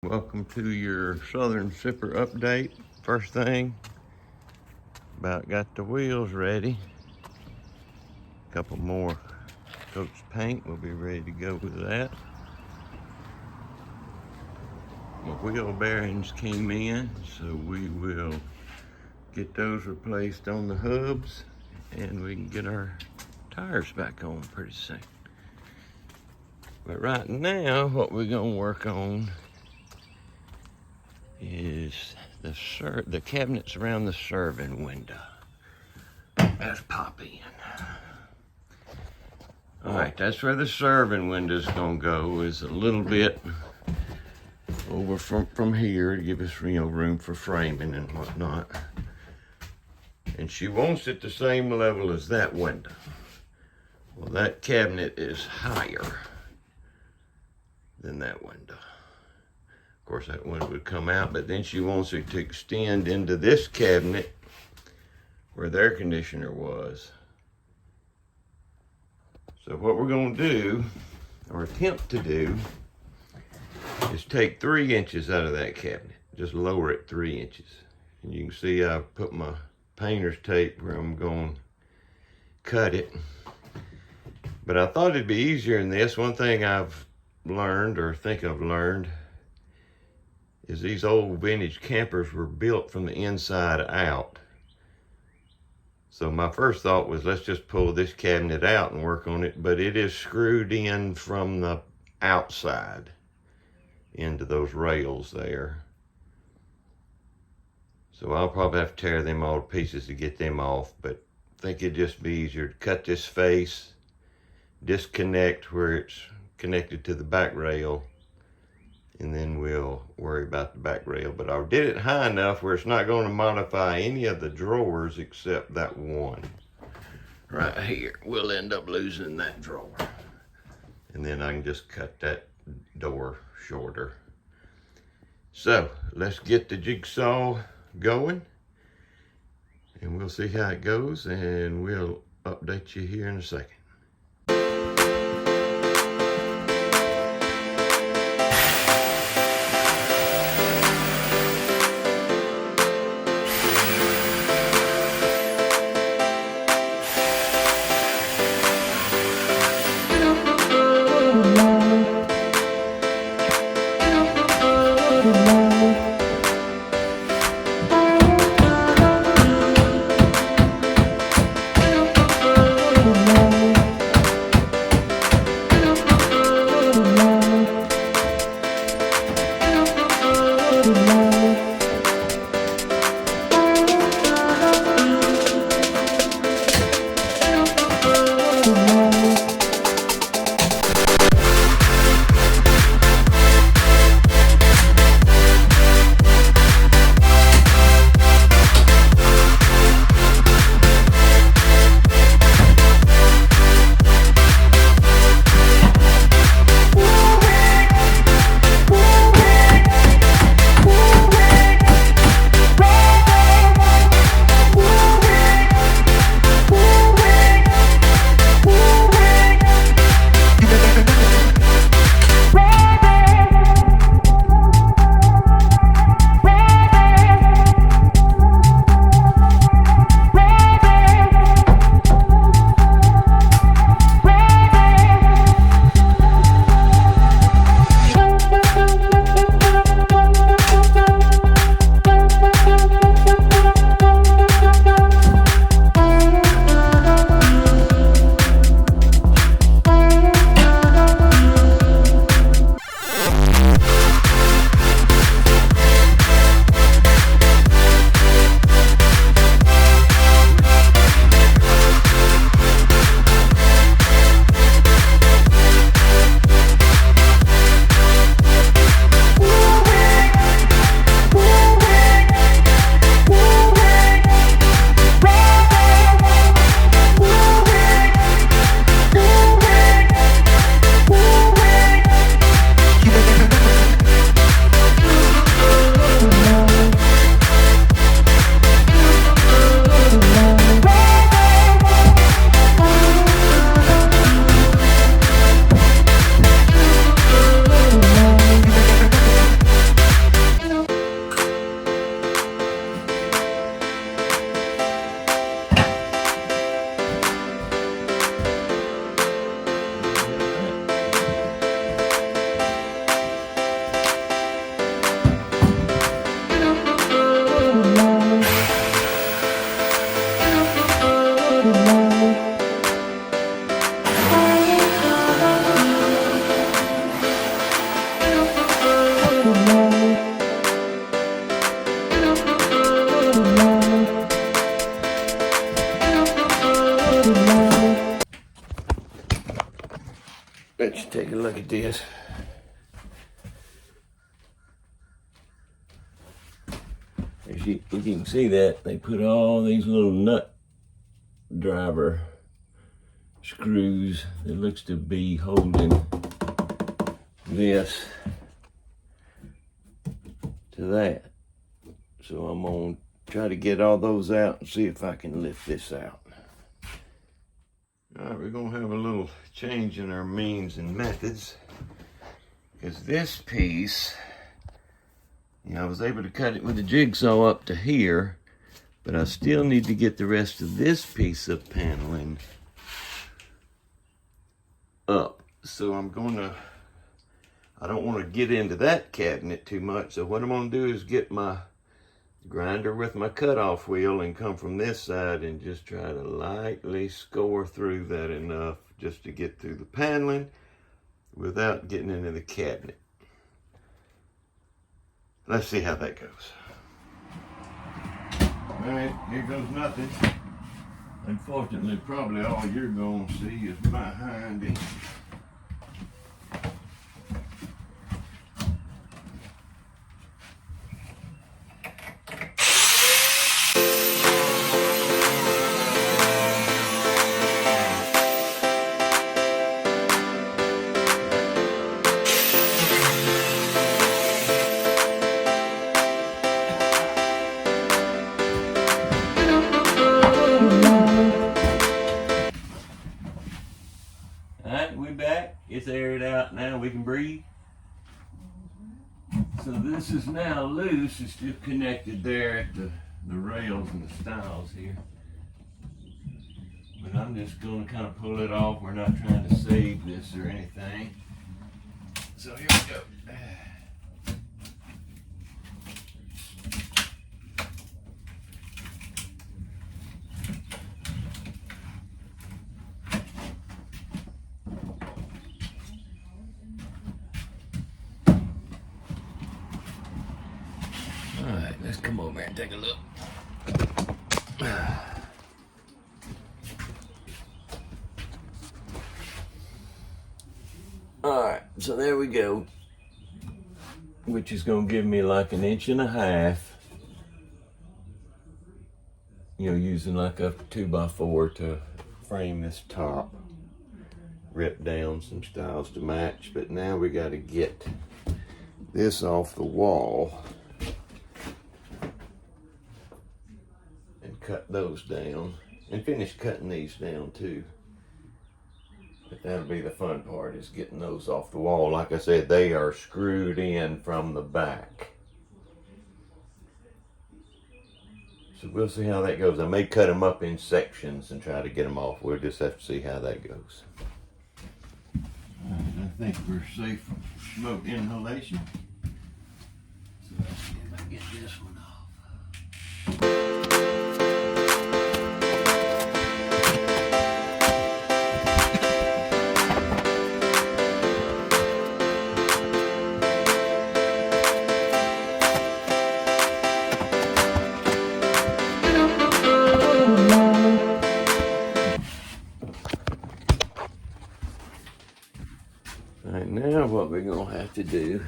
Welcome to your Southern Sipper update. First thing, about got the wheels ready. A couple more coats of paint, we'll be ready to go with that. My wheel bearings came in, so we will get those replaced on the hubs and we can get our tires back on pretty soon. But right now, what we're gonna work on is the cabinets around the serving window. Let's pop in. All right, that's where the serving window's gonna go, is a little bit over from here to give us room for framing and whatnot. And she wants it the same level as that window. Well, that cabinet is higher than that window. Of course, that one would come out, but then she wants it to extend into this cabinet where the air conditioner was. So what we're gonna do, or attempt to do, is take 3 inches out of that cabinet. Just lower it 3 inches. And you can see I've put my painter's tape where I'm gonna cut it. But I thought it'd be easier than this. One thing I've learned, or think I've learned, is these old vintage campers were built from the inside out. So my first thought was, let's just pull this cabinet out and work on it, but it is screwed in from the outside into those rails there. So I'll probably have to tear them all to pieces to get them off, but I think it'd just be easier to cut this face, disconnect where it's connected to the back rail, and then we'll worry about the back rail. But I did it high enough where it's not going to modify any of the drawers except that one right here. We'll end up losing that drawer, and then I can just cut that door shorter. So let's get the jigsaw going and we'll see how it goes, and we'll update you here in a second. Let's take a look at this. If you can see that, they put all these little nut driver screws that looks to be holding this to that. So I'm gonna try to get all those out and see if I can lift this out. All right, we're gonna have a little change in our means and methods, because this piece, you know, I was able to cut it with a jigsaw up to here, but I still need to get the rest of this piece of paneling up. So I don't want to get into that cabinet too much. So what I'm gonna do is get my grinder with my cutoff wheel and come from this side and just try to lightly score through that enough just to get through the paneling without getting into the cabinet. Let's see how that goes. All right, here goes nothing. Unfortunately, probably all you're gonna see is my hindy. It's aired out now, we can breathe. So this is now loose, it's just connected there at the rails and the stiles here. But I'm just gonna kind of pull it off. We're not trying to save this or anything. So here we go. Alright, let's come over and take a look. Alright, so there we go. Which is going to give me like 1.5 inches. You know, using like a 2x4 to frame this top. Rip down some stiles to match. But now we got to get this off the wall. Cut those down and finish cutting these down too. But that'll be the fun part, is getting those off the wall. Like I said, they are screwed in from the back. So we'll see how that goes. I may cut them up in sections and try to get them off. We'll just have to see how that goes. All right, I think we're safe from smoke inhalation. So let's see if I can get this one off. Right, now what we're going to have to do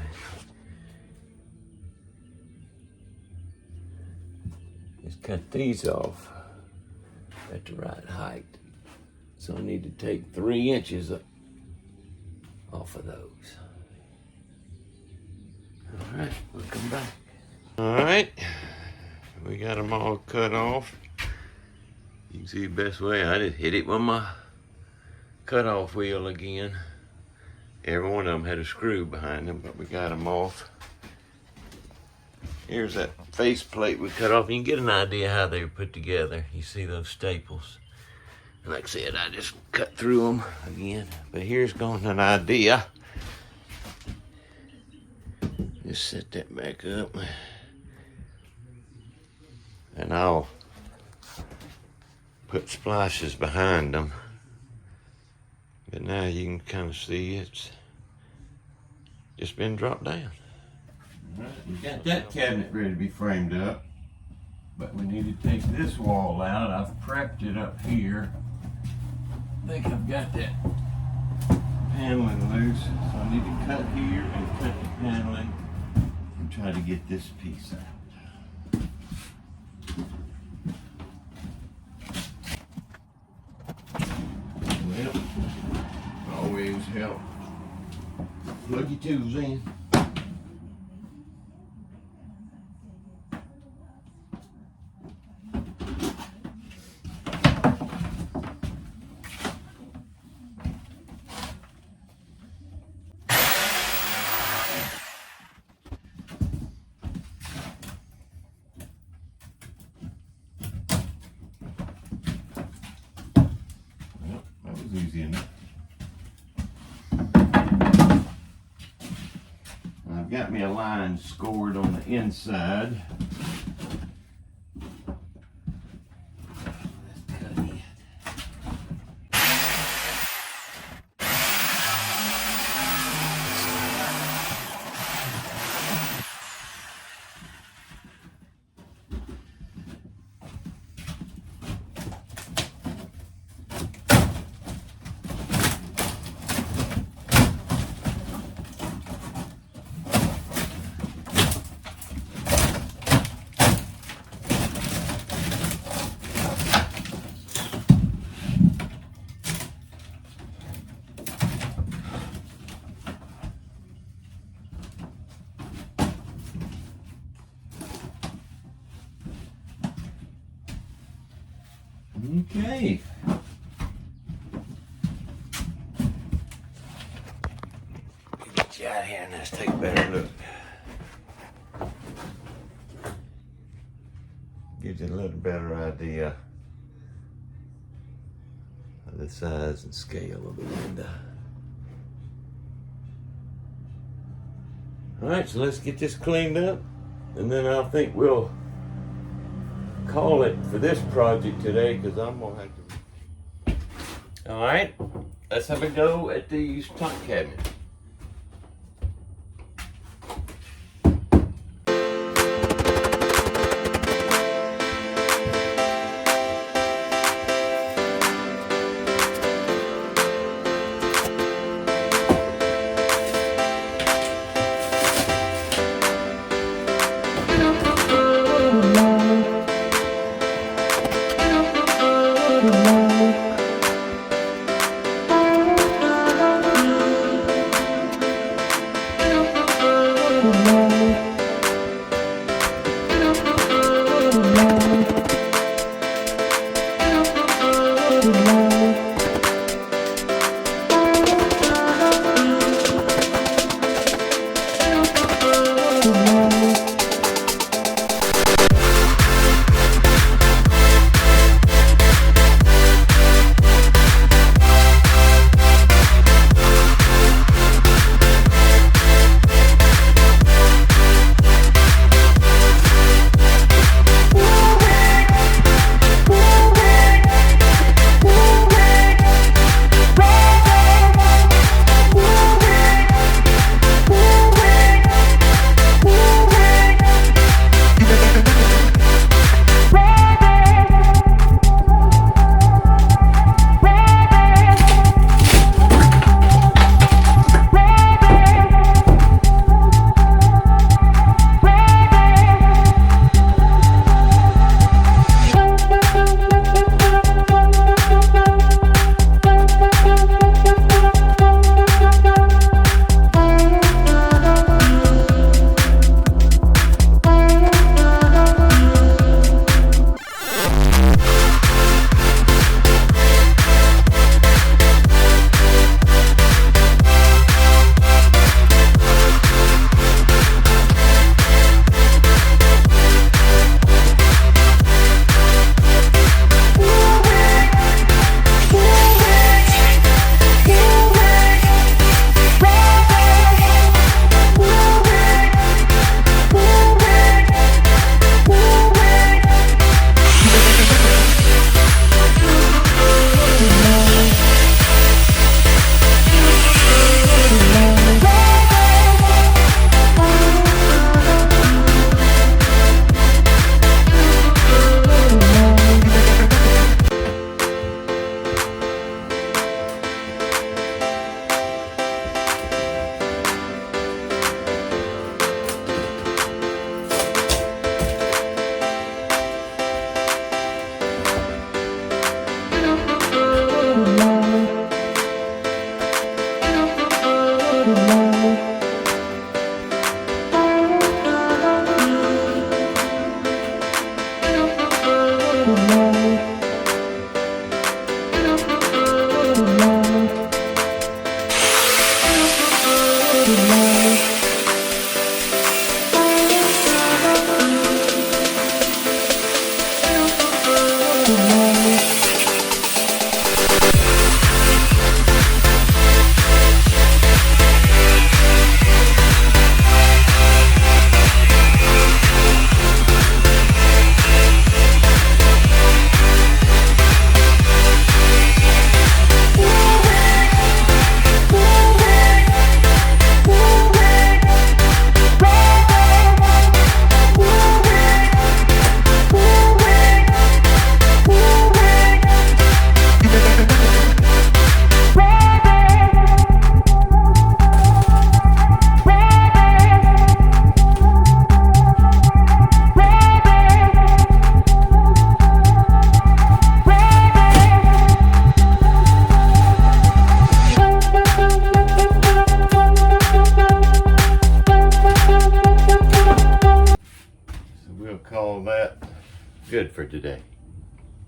is cut these off at the right height. So I need to take 3 inches off of those. All right, we'll come back. All right, we got them all cut off. You can see the best way. I just hit it with my cutoff wheel again. Every one of them had a screw behind them, but we got them off. Here's that face plate we cut off. You can get an idea how they were put together. You see those staples. And like I said, I just cut through them again. But here's going an idea. Just set that back up. And I'll put splashes behind them. But now you can kind of see it's just been dropped down. All right, we got that cabinet ready to be framed up, but we need to take this wall out. I've prepped it up here. I think I've got that paneling goes. So I need to cut here and cut the paneling and try to get this piece out. Well, always help. Plug your tools in. Easy enough. I've got me a line scored on the inside. Let's cut it. Okay. Get you out of here and let's take a better look. Gives you a little better idea of the size and scale of the window. All right, so let's get this cleaned up, and then I think we'll call it for this project today, because I'm gonna have to. All right, let's have a go at these top cabinets. We'll call that good for today.